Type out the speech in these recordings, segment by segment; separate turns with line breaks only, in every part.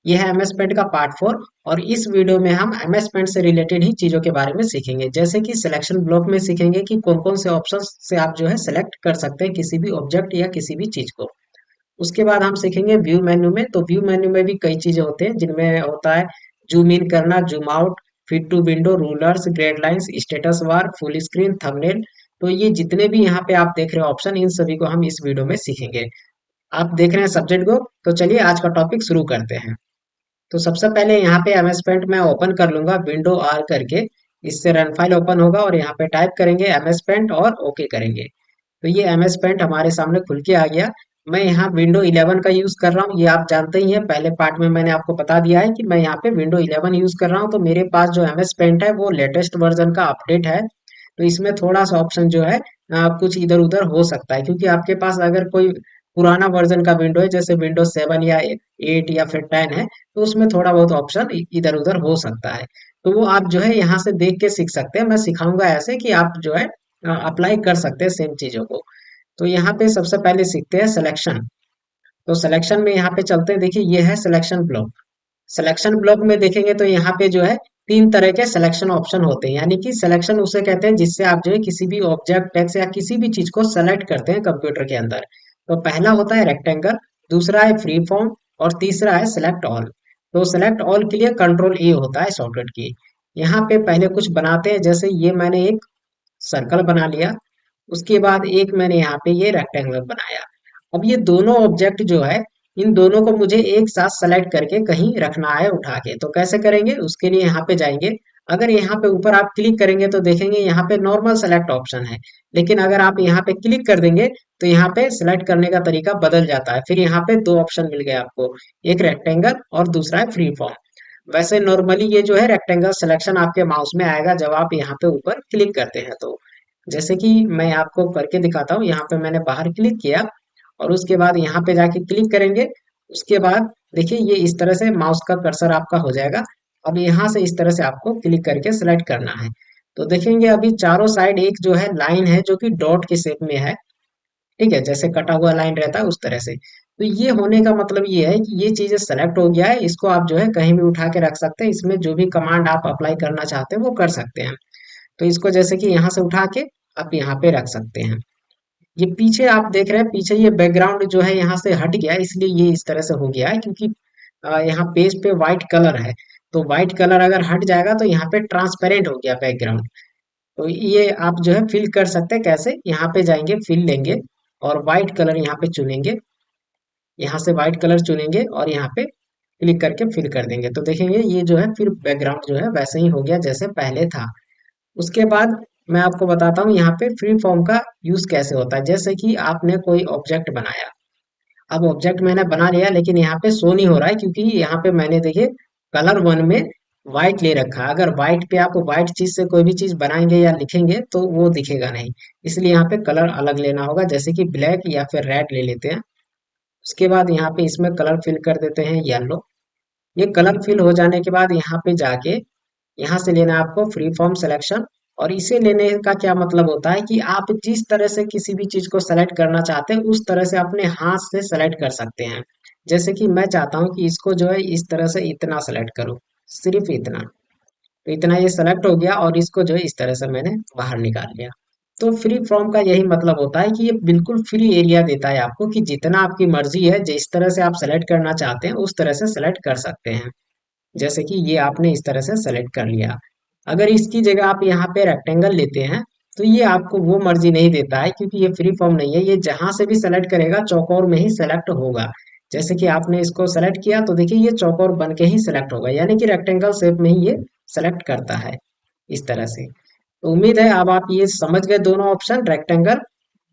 ये है MS paint का पार्ट 4। और इस वीडियो में हम एमएस पेंट से रिलेटेड ही चीजों के बारे में सीखेंगे, जैसे कि सिलेक्शन ब्लॉक में सीखेंगे कि कौन कौन से ऑप्शंस से आप जो है सेलेक्ट कर सकते हैं किसी भी ऑब्जेक्ट या किसी भी चीज को। उसके बाद हम सीखेंगे व्यू मेन्यू में। तो व्यू मेन्यू में भी कई चीजें होते हैं, जिनमें होता है जूम इन करना, zoom out, fit to window, rulers, grid lines, status bar, full screen, thumbnail. तो ये जितने भी यहाँ पे आप देख रहे हो ऑप्शन, इन सभी को हम इस वीडियो में सीखेंगे। आप देख रहे हैं सब्जेक्ट को, तो चलिए आज का टॉपिक शुरू करते हैं। तो सबसे पहले यहाँ पे एमएस पेंट मैं ओपन कर लूंगा विंडो आर करके। इससे रन फाइल ओपन होगा और यहाँ पे टाइप करेंगे एमएस पेंट और ओके करेंगे। तो ये एमएस पेंट हमारे सामने खुल के आ गया। मैं यहाँ विंडो 11 का यूज कर रहा हूँ, ये आप जानते ही हैं, पहले पार्ट में मैंने आपको बता दिया है कि मैं यहाँ पे विंडो 11 यूज कर रहा हूँ। तो मेरे पास जो एमएस पेंट है वो लेटेस्ट वर्जन का अपडेट है। तो इसमें थोड़ा सा ऑप्शन जो है कुछ इधर उधर हो सकता है, क्योंकि आपके पास अगर कोई पुराना वर्जन का विंडो है, जैसे विंडोज 7 या 8 या फिर 10 है, तो उसमें थोड़ा बहुत ऑप्शन इधर उधर हो सकता है। तो वो आप जो है यहाँ से देख के सीख सकते हैं। मैं सिखाऊंगा ऐसे कि आप जो है अप्लाई कर सकते हैं सेम चीजों को। तो यहाँ पे सबसे पहले सीखते हैं सिलेक्शन। तो सिलेक्शन में यहाँ पे चलते हैं। देखिए ये है सिलेक्शन ब्लॉक। सिलेक्शन ब्लॉक में देखेंगे तो यहाँ पे जो है तीन तरह के सिलेक्शन ऑप्शन होते हैं, यानी कि सिलेक्शन उसे कहते हैं जिससे आप जो है किसी भी ऑब्जेक्ट, टेक्स्ट या किसी भी चीज को सेलेक्ट करते हैं कंप्यूटर के अंदर। तो पहला होता है रेक्टेंगल, दूसरा है फ्री फॉर्म, और तीसरा है सिलेक्ट ऑल। तो सिलेक्ट ऑल के लिए कंट्रोल ए होता है शॉर्टकट की। यहाँ पे पहले कुछ बनाते हैं, जैसे ये मैंने एक सर्कल बना लिया। उसके बाद एक मैंने यहाँ पे ये रेक्टेंगल बनाया। अब ये दोनों ऑब्जेक्ट जो है, इन दोनों को मुझे एक साथ सेलेक्ट करके कहीं रखना है उठा के। तो कैसे करेंगे, उसके लिए यहाँ पे जाएंगे। अगर यहाँ पे ऊपर आप क्लिक करेंगे तो देखेंगे यहाँ पे नॉर्मल सेलेक्ट ऑप्शन है। लेकिन अगर आप यहाँ पे क्लिक कर देंगे तो यहाँ पे सिलेक्ट करने का तरीका बदल जाता है। फिर यहाँ पे दो ऑप्शन मिल गए आपको, एक रेक्टेंगल और दूसरा है फ्री फॉर्म। वैसे नॉर्मली ये जो है रेक्टेंगल सिलेक्शन आपके माउस में आएगा जब आप यहाँ पे ऊपर क्लिक करते हैं। तो जैसे कि मैं आपको करके दिखाता हूँ, यहाँ पे मैंने बाहर क्लिक किया और उसके बाद यहाँ पे जाके क्लिक करेंगे। उसके बाद देखिए ये इस तरह से माउस का कर्सर आपका हो जाएगा। अब यहाँ से इस तरह से आपको क्लिक करके सिलेक्ट करना है। तो देखेंगे अभी चारों साइड एक जो है लाइन है जो कि डॉट के शेप में है। ठीक है, जैसे कटा हुआ लाइन रहता है उस तरह से। तो ये होने का मतलब ये है कि ये चीजें सेलेक्ट हो गया है। इसको आप जो है कहीं भी उठा के रख सकते हैं। इसमें जो भी कमांड आप अप्लाई करना चाहते हैं वो कर सकते हैं। तो इसको जैसे कि यहाँ से उठा के आप यहाँ पे रख सकते हैं। ये पीछे आप देख रहे हैं, पीछे ये बैकग्राउंड जो है यहाँ से हट गया है, इसलिए ये इस तरह से हो गया है, क्योंकि यहाँ पेज पे व्हाइट कलर है। तो व्हाइट कलर अगर हट जाएगा तो यहाँ पे ट्रांसपेरेंट हो गया बैकग्राउंड। तो ये आप जो है फिल कर सकते हैं। कैसे, यहाँ पे जाएंगे, फिल लेंगे और व्हाइट कलर यहाँ पे चुनेंगे। यहाँ से व्हाइट कलर चुनेंगे और यहाँ पे क्लिक करके फिल कर देंगे। तो देखेंगे ये जो है फिर बैकग्राउंड जो है वैसे ही हो गया जैसे पहले था। उसके बाद मैं आपको बताता हूँ यहाँ पे फ्री फॉर्म का यूज कैसे होता है। जैसे कि आपने कोई ऑब्जेक्ट बनाया। अब ऑब्जेक्ट मैंने बना लिया, लेकिन यहाँ पे शो नहीं हो रहा है, क्योंकि यहाँ पे मैंने देखिए कलर वन में व्हाइट ले रखा है। अगर व्हाइट पे आप व्हाइट चीज से कोई भी चीज बनाएंगे या लिखेंगे तो वो दिखेगा नहीं। इसलिए यहाँ पे कलर अलग लेना होगा, जैसे कि ब्लैक या फिर रेड ले लेते हैं। उसके बाद यहाँ पे इसमें कलर फिल कर देते हैं येलो। ये कलर फिल हो जाने के बाद यहाँ पे जाके यहाँ से लेना है आपको फ्री फॉर्म सिलेक्शन। और इसे लेने का क्या मतलब होता है कि आप जिस तरह से किसी भी चीज को सेलेक्ट करना चाहते हैं उस तरह से अपने हाथ से सेलेक्ट कर सकते हैं। जैसे कि मैं चाहता हूँ कि इसको जो है इस तरह से इतना सेलेक्ट करूँ, सिर्फ इतना। तो इतना ये सेलेक्ट हो गया और इसको जो है इस तरह से मैंने बाहर निकाल लिया। तो फ्री फॉर्म का यही मतलब होता है कि ये बिल्कुल फ्री एरिया देता है आपको, कि जितना आपकी मर्जी है जिस तरह से आप सेलेक्ट करना चाहते हैं उस तरह से सेलेक्ट कर सकते हैं। जैसे कि ये आपने इस तरह से सेलेक्ट कर लिया। अगर इसकी जगह आप यहाँ पे रेक्टेंगल लेते हैं तो ये आपको वो मर्जी नहीं देता है, क्योंकि ये फ्री फॉर्म नहीं है। ये जहां से भी सेलेक्ट करेगा चौकोर में ही सेलेक्ट होगा। जैसे कि आपने इसको सेलेक्ट किया तो देखिए ये चौकोर बन के ही सेलेक्ट होगा, यानी कि रेक्टेंगल शेप में ही ये सेलेक्ट करता है इस तरह से। तो उम्मीद है अब आप ये समझ गए दोनों ऑप्शन, रेक्टेंगल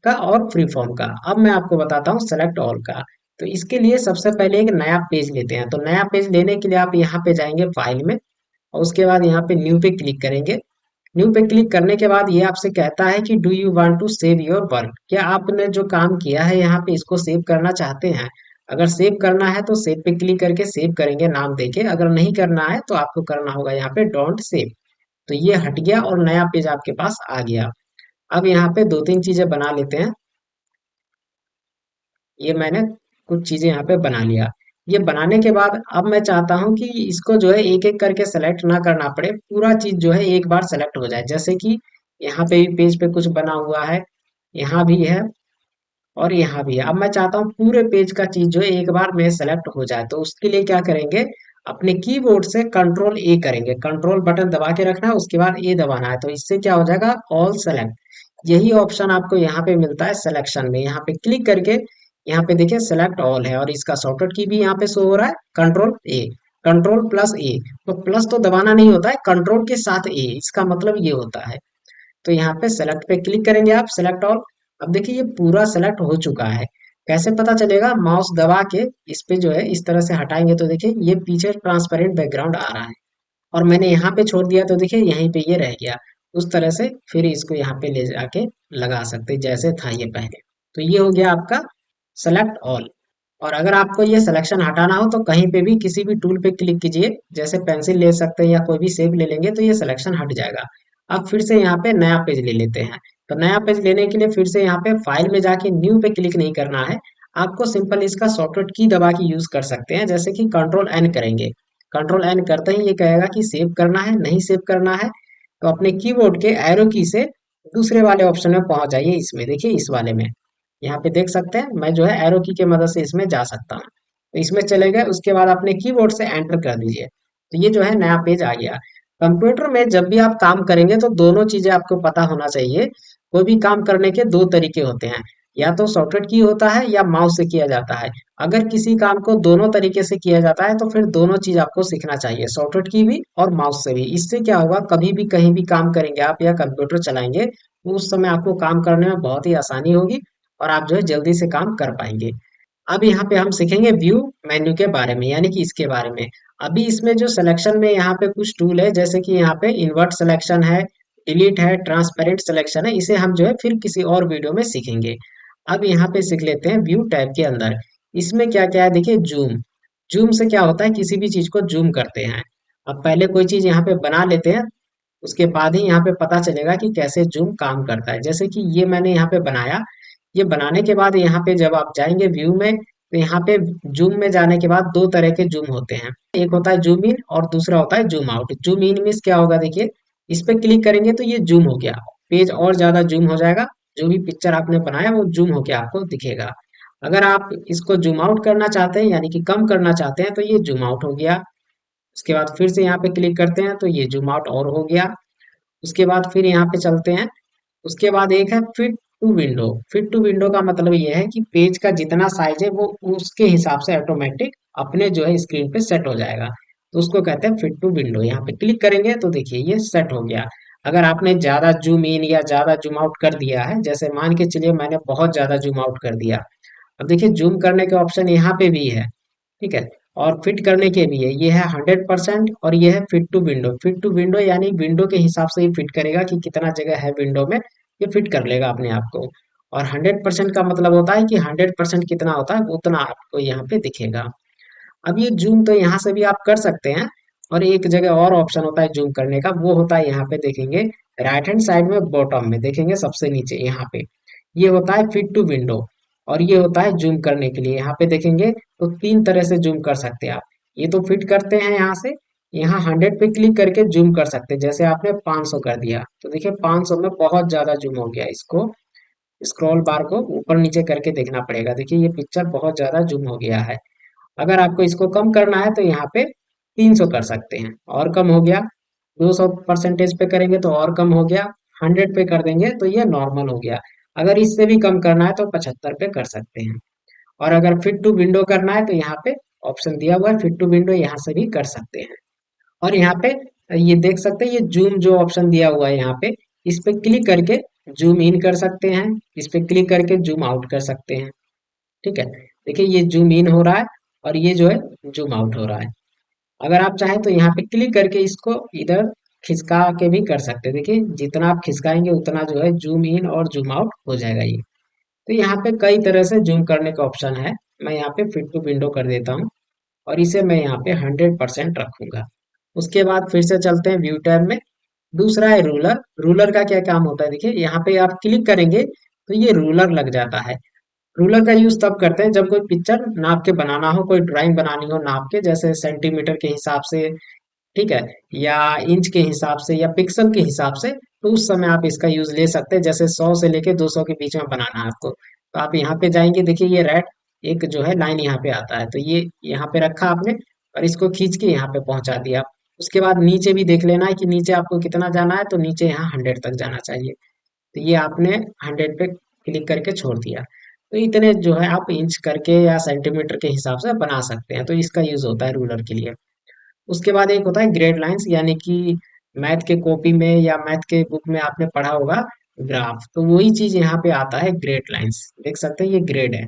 का और फ्री फॉर्म का। अब मैं आपको बताता हूँ सेलेक्ट ऑल का। तो इसके लिए सबसे पहले एक नया पेज लेते हैं। तो नया पेज लेने के लिए आप यहाँ पे जाएंगे फाइल में और उसके बाद यहाँ पे न्यू पे क्लिक करेंगे। न्यू पे क्लिक करने के बाद ये आपसे कहता है कि do you want to save your work, क्या आपने जो काम किया है यहाँ पे इसको सेव करना चाहते हैं। अगर सेव करना है तो सेव पे क्लिक करके सेव करेंगे नाम देके। अगर नहीं करना है तो आपको करना होगा यहाँ पे डोंट सेव। तो ये हट गया और नया पेज आपके पास आ गया। अब यहाँ पे दो तीन चीजें बना लेते हैं। ये मैंने कुछ चीजें यहाँ पे बना लिया। ये बनाने के बाद अब मैं चाहता हूँ कि इसको जो है एक एक करके सेलेक्ट ना करना पड़े, पूरा चीज जो है एक बार सेलेक्ट हो जाए। जैसे कि यहाँ पे भी पेज पे कुछ बना हुआ है, यहाँ भी है और यहाँ भी है। अब मैं चाहता हूँ पूरे पेज का चीज जो है एक बार में सेलेक्ट हो जाए, तो उसके लिए क्या करेंगे, अपने कीबोर्ड से कंट्रोल ए करेंगे, कंट्रोल बटन दबा के रखना है, उसके बाद ए दबाना है, तो इससे क्या हो जाएगा, ऑल सेलेक्ट। यही ऑप्शन आपको यहाँ पे मिलता है सिलेक्शन में, यहाँ पे क्लिक करके यहाँ पे देखिए सेलेक्ट ऑल है, और इसका शॉर्टकट की भी यहाँ पे शो हो रहा है, कंट्रोल ए, कंट्रोल प्लस ए। तो प्लस तो दबाना नहीं होता है, कंट्रोल के साथ ए, इसका मतलब ये होता है। तो यहाँ पे सेलेक्ट पे क्लिक करेंगे आप, सेलेक्ट ऑल। अब देखिए ये पूरा सेलेक्ट हो चुका है। कैसे पता चलेगा, माउस दबा के इस पे जो है इस तरह से हटाएंगे तो देखिए ये पीछे ट्रांसपेरेंट बैकग्राउंड आ रहा है, और मैंने यहाँ पे छोड़ दिया तो देखिए यहीं पे ये रह गया। उस तरह से फिर इसको यहाँ पे ले जाके लगा सकते जैसे था ये पहले। तो ये हो गया आपका सेलेक्ट ऑल। और अगर आपको ये सिलेक्शन हटाना हो तो कहीं पे भी किसी भी टूल पे क्लिक कीजिए, जैसे पेंसिल ले सकते हैं या कोई भी शेप ले लेंगे तो ये सिलेक्शन हट जाएगा। अब फिर से यहाँ पे नया पेज ले लेते हैं। तो नया पेज लेने के लिए फिर से यहाँ पे फाइल में जाके न्यू पे क्लिक नहीं करना है, आपको सिंपल इसका शॉर्टकट की दबा के यूज कर सकते हैं, जैसे कि कंट्रोल एन करेंगे। कंट्रोल एन करते ही ये कहेगा कि सेव करना है, नहीं सेव करना है, तो अपने कीबोर्ड के एरो की से दूसरे वाले ऑप्शन में पहुंच जाइए, इसमें देखिए इस वाले में। यहाँ पे देख सकते हैं मैं जो है एरो की मदद से इसमें जा सकता हूँ। तो इसमें चले गए, उसके बाद अपने कीबोर्ड से एंटर कर दीजिए, तो ये जो है नया पेज आ गया। कंप्यूटर में जब भी आप काम करेंगे तो दोनों चीजें आपको पता होना चाहिए। कोई भी काम करने के दो तरीके होते हैं, या तो शॉर्टकट की होता है या माउस से किया जाता है। अगर किसी काम को दोनों तरीके से किया जाता है तो फिर दोनों चीज आपको सीखना चाहिए, शॉर्टकट की भी और माउस से भी। इससे क्या होगा, कभी भी कहीं भी काम करेंगे आप या कंप्यूटर चलाएंगे तो उस समय आपको काम करने में बहुत ही आसानी होगी, और आप जो है जल्दी से काम कर पाएंगे। अब यहाँ पे हम सीखेंगे व्यू मेन्यू के बारे में, यानी कि इसके बारे में। अभी इसमें जो सिलेक्शन में यहाँ पे कुछ टूल है, जैसे कि यहाँ पे इन्वर्ट सिलेक्शन है, डिलीट है, ट्रांसपेरेंट सिलेक्शन है, इसे हम जो है फिर किसी और वीडियो में सीखेंगे। अब यहाँ पे सीख लेते हैं व्यू टैब के अंदर। इसमें क्या क्या है देखिए, जूम। जूम से क्या होता है, किसी भी चीज को जूम करते हैं। अब पहले कोई चीज यहाँ पे बना लेते हैं, उसके बाद ही यहाँ पे पता चलेगा कि कैसे जूम काम करता है। जैसे कि ये मैंने यहाँ पे बनाया, ये बनाने के बाद यहाँ पे जब आप जाएंगे व्यू में, तो यहाँ पे जूम में जाने के बाद दो तरह के जूम होते हैं। एक होता है जूम इन और दूसरा होता है zoom out. Zoom in means क्या होगा देखिए, इस पे क्लिक करेंगे तो ये जूम हो गया, पेज और ज्यादा जूम हो जाएगा, जो भी पिक्चर आपने बनाया वो जूम होके आपको दिखेगा। अगर आप इसको जूम आउट करना चाहते हैं, यानी कि कम करना चाहते हैं, तो ये जूम आउट हो गया। उसके बाद फिर से यहाँ पे क्लिक करते हैं तो ये जूम आउट और हो गया। उसके बाद फिर यहाँ पे चलते हैं, उसके बाद एक है fit to window. Fit to window का मतलब ये है कि पेज का जितना साइज है वो उसके हिसाब से ऑटोमेटिक अपने जो है स्क्रीन पे सेट हो जाएगा, तो उसको कहते हैं फिट टू विंडो। यहाँ पे क्लिक करेंगे तो देखिए ये सेट हो गया। अगर आपने ज्यादा जूम इन या ज्यादा जूम आउट कर दिया है, जैसे मान के चलिए मैंने बहुत ज्यादा जूम आउट कर दिया, अब देखिए जूम करने के ऑप्शन यहाँ पे भी है, ठीक है, और फिट करने के भी है। ये है 100% और ये है fit to window. Fit to window यानी विंडो के हिसाब से ही फिट करेगा कि कितना जगह है विंडो में, ये फिट कर लेगा अपने आप को। और 100% का मतलब होता है कि 100% कितना होता है उतना आपको यहाँ पे दिखेगा। अब ये जूम तो यहाँ से भी आप कर सकते हैं, और एक जगह और ऑप्शन होता है जूम करने का, वो होता है यहाँ पे देखेंगे राइट हैंड साइड में बॉटम में देखेंगे सबसे नीचे यहाँ पे, ये होता है फिट टू विंडो। और ये होता है जूम करने के लिए, यहाँ पे देखेंगे तो तीन तरह से जूम कर सकते हैं आप। ये तो फिट करते हैं यहाँ से, यहाँ 100 पे क्लिक करके जूम कर सकते हैं, जैसे आपने 500 कर दिया तो देखिए 500 में बहुत ज्यादा जूम हो गया। इसको स्क्रॉल बार को ऊपर नीचे करके देखना पड़ेगा, देखिए ये पिक्चर बहुत ज्यादा जूम हो गया है। अगर आपको इसको कम करना है तो यहाँ पे 300 कर सकते हैं, और कम हो गया। 200% पे करेंगे तो और कम हो गया। 100 पे कर देंगे तो ये नॉर्मल हो गया। अगर इससे भी कम करना है तो 75 पे कर सकते हैं। और अगर फिट टू विंडो करना है तो यहाँ पे ऑप्शन दिया हुआ है फिट टू विंडो, यहाँ से भी कर सकते हैं। और यहाँ पे ये देख सकते हैं, ये जूम जो ऑप्शन दिया हुआ है यहाँ पे, इस पे क्लिक करके जूम इन कर सकते हैं, इस पे क्लिक करके जूम आउट कर सकते हैं, ठीक है। देखिए ये जूम इन हो रहा है और ये जो है जूम आउट हो रहा है। अगर आप चाहें तो यहाँ पे क्लिक करके इसको इधर खिसका के भी कर सकते हैं, देखिए जितना आप खिसकाएंगे उतना जो है जूम इन और जूम आउट हो जाएगा ये। तो यहाँ पे कई तरह से जूम करने का ऑप्शन है। मैं यहाँ पे फिट टू विंडो कर देता हूँ, और इसे मैं यहाँ पे 100% रखूंगा। उसके बाद फिर से चलते हैं व्यू टैब में। दूसरा है रूलर। रूलर का क्या काम होता है देखिए, यहाँ पे आप क्लिक करेंगे तो ये रूलर लग जाता है। रूलर का यूज तब करते हैं जब कोई पिक्चर नाप के बनाना हो, कोई ड्राइंग बनानी हो नाप के, जैसे सेंटीमीटर के हिसाब से, ठीक है, या इंच के हिसाब से या पिक्सल के हिसाब से। तो उस समय आप इसका यूज ले सकते हैं, जैसे 100 से लेके 200 के बीच में बनाना है आपको, तो आप यहाँ पे जाएंगे, देखिए ये रेड एक जो है लाइन यहाँ पे आता है, तो ये यहाँ पे रखा आपने और इसको खींच के यहाँ पे पहुंचा दिया। उसके बाद नीचे भी देख लेना है कि नीचे आपको कितना जाना है, तो नीचे यहाँ 100 तक जाना चाहिए, तो ये आपने 100 पे क्लिक करके छोड़ दिया। तो इतने जो है आप इंच करके या सेंटीमीटर के हिसाब से बना सकते हैं, तो इसका यूज होता है रूलर के लिए। उसके बाद एक होता है ग्रेड लाइंस, यानी कि मैथ के कॉपी में या मैथ के बुक में आपने पढ़ा होगा ग्राफ, तो वही चीज यहाँ पे आता है ग्रेड लाइंस, देख सकते हैं ये ग्रेड है।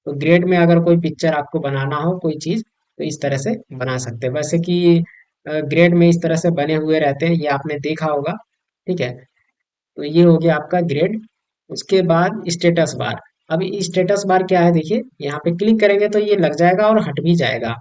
तो ग्रेड में अगर कोई पिक्चर आपको बनाना हो कोई चीज, तो इस तरह से बना सकते हैं, वैसे कि ग्रेड में इस तरह से बने हुए रहते हैं, ये आपने देखा होगा, ठीक है। तो ये हो गया आपका ग्रेड। उसके बाद स्टेटस बार। अब स्टेटस बार क्या है, देखिए यहाँ पे क्लिक करेंगे तो ये लग जाएगा और हट भी जाएगा।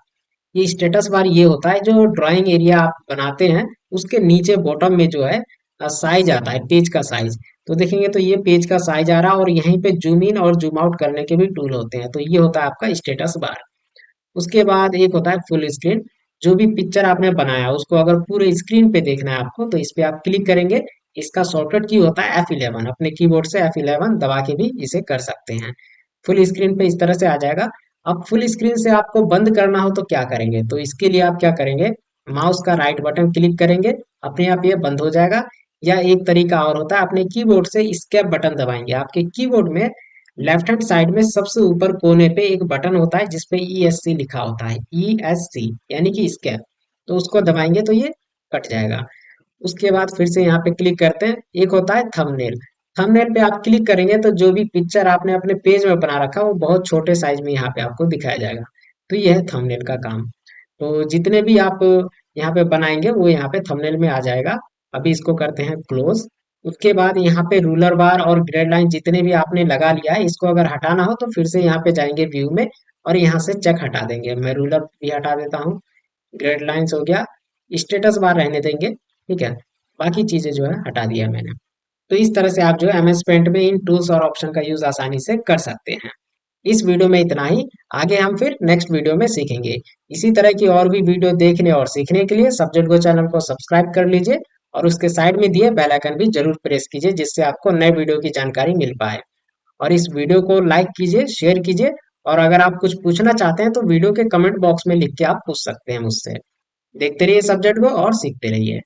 ये स्टेटस बार ये होता है जो ड्राइंग एरिया आप बनाते हैं उसके नीचे बॉटम में जो है साइज आता है, पेज का साइज। तो देखेंगे तो ये पेज का साइज आ रहा है और यहीं पे जूम इन और जूम आउट करने के भी टूल होते हैं, तो ये होता है आपका स्टेटस बार। उसके बाद एक होता है फुल स्क्रीन। जो भी पिक्चर आपने बनाया उसको अगर पूरे स्क्रीन पे देखना है आपको, तो इस पे आप क्लिक करेंगे। इसका शॉर्टकट की होता है F11, अपने कीबोर्ड से F11 दबा के भी इसे कर सकते हैं। फुल स्क्रीन पे इस तरह से आ जाएगा। अब फुल स्क्रीन से आपको बंद करना हो तो क्या करेंगे, तो इसके लिए आप क्या करेंगे, माउस का राइट बटन क्लिक करेंगे, अपने आप ये बंद हो जाएगा। या एक तरीका और होता है, अपने कीबोर्ड से स्केप बटन दबाएंगे। आपके कीबोर्ड में लेफ्ट हैंड साइड में सबसे ऊपर कोने पे एक बटन होता है जिसपे ESC लिखा होता है, ESC यानी कि स्केप, तो उसको दबाएंगे तो ये कट जाएगा। उसके बाद फिर से यहाँ पे क्लिक करते हैं। एक होता है थंबनेल। थंबनेल पे आप क्लिक करेंगे तो जो भी पिक्चर आपने अपने पेज में बना रखा है वो बहुत छोटे साइज में यहाँ पे आपको दिखाया जाएगा। तो ये है थंबनेल का काम। तो जितने भी आप यहाँ पे बनाएंगे वो यहाँ पे थंबनेल में आ जाएगा। अभी इसको करते हैं क्लोज। उसके बाद यहाँ पे रूलर बार और ग्रेड लाइन जितने भी आपने लगा लिया है, इसको अगर हटाना हो तो फिर से यहाँ पे जाएंगे व्यू में और यहाँ से चेक हटा देंगे। मैं रूलर भी हटा देता हूँ, ग्रेड लाइंस हो गया, स्टेटस बार रहने देंगे, ठीक है। बाकी चीजें जो है हटा दिया मैंने। तो इस तरह से आप जो है MS पेंट में इन टूल्स और ऑप्शन का यूज आसानी से कर सकते हैं। इस वीडियो में इतना ही। आगे हम फिर नेक्स्ट वीडियो में सीखेंगे। इसी तरह की और भी वीडियो देखने और सीखने के लिए सब्जेक्ट गो चैनल को सब्सक्राइब कर लीजिए और उसके साइड में दिए बेल आइकन भी जरूर प्रेस कीजिए, जिससे आपको नए वीडियो की जानकारी मिल पाए। और इस वीडियो को लाइक कीजिए, शेयर कीजिए, और अगर आप कुछ पूछना चाहते हैं तो वीडियो के कमेंट बॉक्स में लिख के आप पूछ सकते हैं मुझसे। देखते रहिए सब्जेक्ट को और सीखते रहिए।